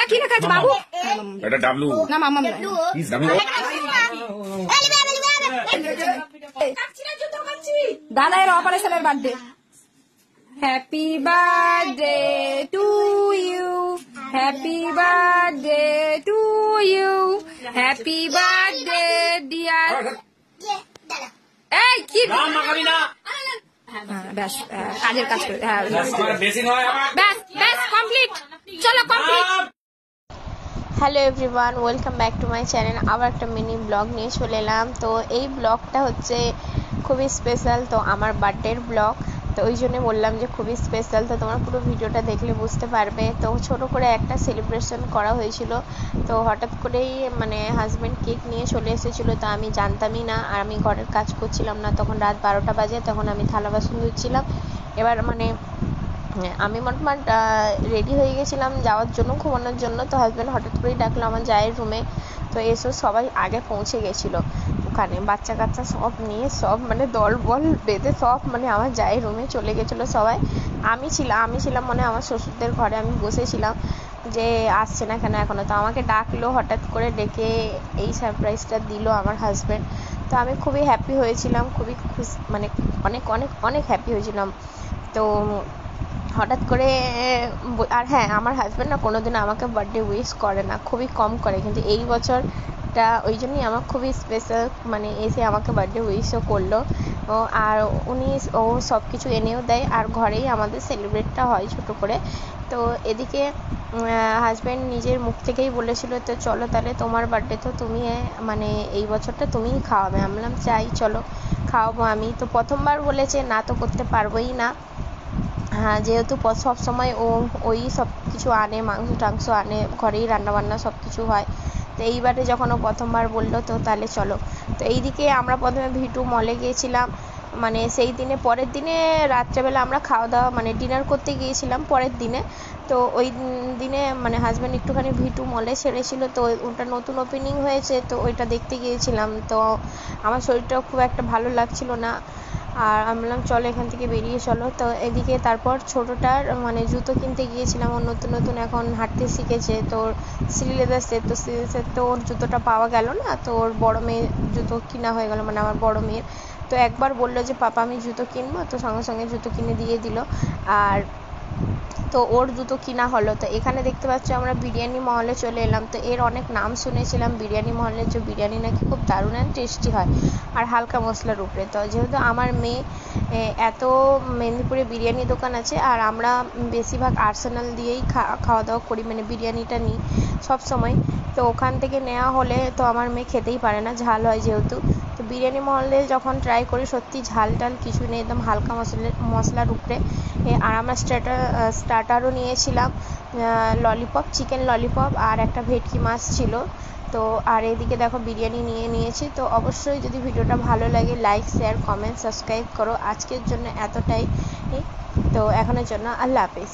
কি না কাজ বাবু এটা ডাবলু না মামা প্লিজ ডাবলু দাদা এর অপারেশনের birthday happy birthday to you happy birthday to you happy birthday dear এই কি ব্যাস কাজের কাজ করে ব্যাস ব্যাস কমপ্লিট চলো complete. Hello everyone, welcome back to my channel. আবার একটা মিনি ব্লগ নিয়ে চলে এলাম। তো এই ব্লগটা হচ্ছে খুবই স্পেশাল, তো আমার বার্থডের ব্লগ, তো ওই জন্য বললাম যে খুবই স্পেশাল। তো তোমার পুরো ভিডিওটা দেখলে বুঝতে পারবে। তো ছোট করে একটা সেলিব্রেশন করা হয়েছিল। তো হঠাৎ করেই মানে হাজব্যান্ড কেক নিয়ে চলে এসেছিলো, তো আমি জানতামই না, আর আমি ঘরের কাজ করছিলাম না, তখন রাত 12টা বাজে, তখন আমি থালা বাসন ধুচ্ছিলাম। এবার মানে আমি মোটামুটি রেডি হয়ে গেছিলাম যাওয়ার জন্য, ঘুমানোর জন্য। তো হাজব্যান্ড হঠাৎ করেই ডাকলো আমার জায়ের রুমে। তো এসো, সবাই আগে পৌঁছে গেছিলো ওখানে, বাচ্চা কাচ্চা সব নিয়ে, সব মানে দল বল বেঁধে সব মানে আমার জায়ের রুমে চলে গেছিলো সবাই। আমি ছিলাম মানে আমার শ্বশুরদের ঘরে, আমি বসেছিলাম যে আসছে না কেন এখনো। তো আমাকে ডাকলো হঠাৎ করে, ডেকে এই সারপ্রাইজটা দিল আমার হাজব্যান্ড। তো আমি খুবই হ্যাপি হয়েছিলাম, খুবই খুশি, মানে অনেক অনেক অনেক হ্যাপি হয়েছিলাম। তো হঠাৎ করে, আর হ্যাঁ, আমার হাজব্যান্ড না কোনোদিনও আমাকে বার্থডে উইশ করে না, খুবই কম করে, কিন্তু এই বছরটা ওই জন্যই আমার খুবই স্পেশাল, মানে এসে আমাকে বার্থডে উইশও করলো। আর ও সব কিছু এনেও দেয়, আর ঘরেই আমাদের সেলিব্রেটটা হয় ছোটো করে। তো এদিকে হাজব্যান্ড নিজের মুখ থেকেই বলেছিল, তো চলো তাহলে তোমার বার্থডে, তো তুমি মানে এই বছরটা তুমিই খাওয়াবে। আমি বললাম চাই, চলো খাওয়াবো আমি। তো প্রথমবার বলেছে, না তো করতে পারবোই না, হ্যাঁ, যেহেতু সব সময় ওই সব কিছু আনে, মাংস টাংস আনে, ঘরেই রান্নাবান্না সব কিছু হয়। তো এইবারে যখন ও প্রথমবার বললো, তো তাহলে চলো। তো এইদিকে আমরা প্রথমে ভিটু মলে গিয়েছিলাম, মানে সেই দিনে পরের দিনে রাত্রেবেলা আমরা খাওয়া দাওয়া মানে ডিনার করতে গিয়েছিলাম পরের দিনে। তো ওই দিনে মানে হাজব্যান্ড একটুখানি ভিটু মলে ছেড়েছিল, তো ওটা নতুন ওপেনিং হয়েছে, তো ওইটা দেখতে গিয়েছিলাম। তো আমার শরীরটাও খুব একটা ভালো লাগছিল না, আর আমি বললাম চলো এখান থেকে বেরিয়ে চলো। তো এদিকে তারপর ছোটোটার মানে জুতো কিনতে গিয়েছিলাম, ওর নতুন নতুন এখন হাঁটতে শিখেছে, তো শ্রীলেদার্সের, তো শ্রীলেদার্সের তো ওর জুতোটা পাওয়া গেল না, তো ওর বড় মেয়ের জুতো কিনা হয়ে গেল, মানে আমার বড় মেয়ের। তো একবার বললো যে পাপা আমি জুতো কিনবো, তো সঙ্গে সঙ্গে জুতো কিনে দিয়ে দিল। আর তো ওর জুতো কিনা হলো। তো এখানে দেখতে পাচ্ছি আমরা বিরিয়ানি মহলে চলে এলাম। তো এর অনেক নাম শুনেছিলাম বিরিয়ানি মহলের, যে বিরিয়ানি নাকি খুব দারুণ অ্যান্ড টেস্টি হয়, আর হালকা মশলার উপরে। তো যেহেতু আমার মেয়ে এত মেদিনীপুরে বিরিয়ানি দোকান আছে, আর আমরা বেশিরভাগ আর্সেনাল দিয়েই খাওয়া দাওয়া করি, মানে বিরিয়ানিটা নিই সব সময়। তো ওখান থেকে নেওয়া হলে তো আমার মেয়ে খেতেই পারে না, ঝাল হয় যেহেতু। তো বিরিয়ানি মহলে যখন ট্রাই করি, সত্যি ঝাল টাল কিছু নেই, একদম হালকা মশলার উপরে। আর আমরা স্টার্টারও নিয়েছিলাম, ললিপপ, চিকেন ললিপপ, আর একটা ভেটকি মাছ ছিল। তো আর এদিকে দেখো বিরিয়ানি নিয়েছি। তো অবশ্যই যদি ভিডিওটা ভালো লাগে, লাইক, শেয়ার, কমেন্ট, সাবস্ক্রাইব করো। আজকের জন্য এতটাই। তো এখনের জন্য আল্লাহ হাফেজ।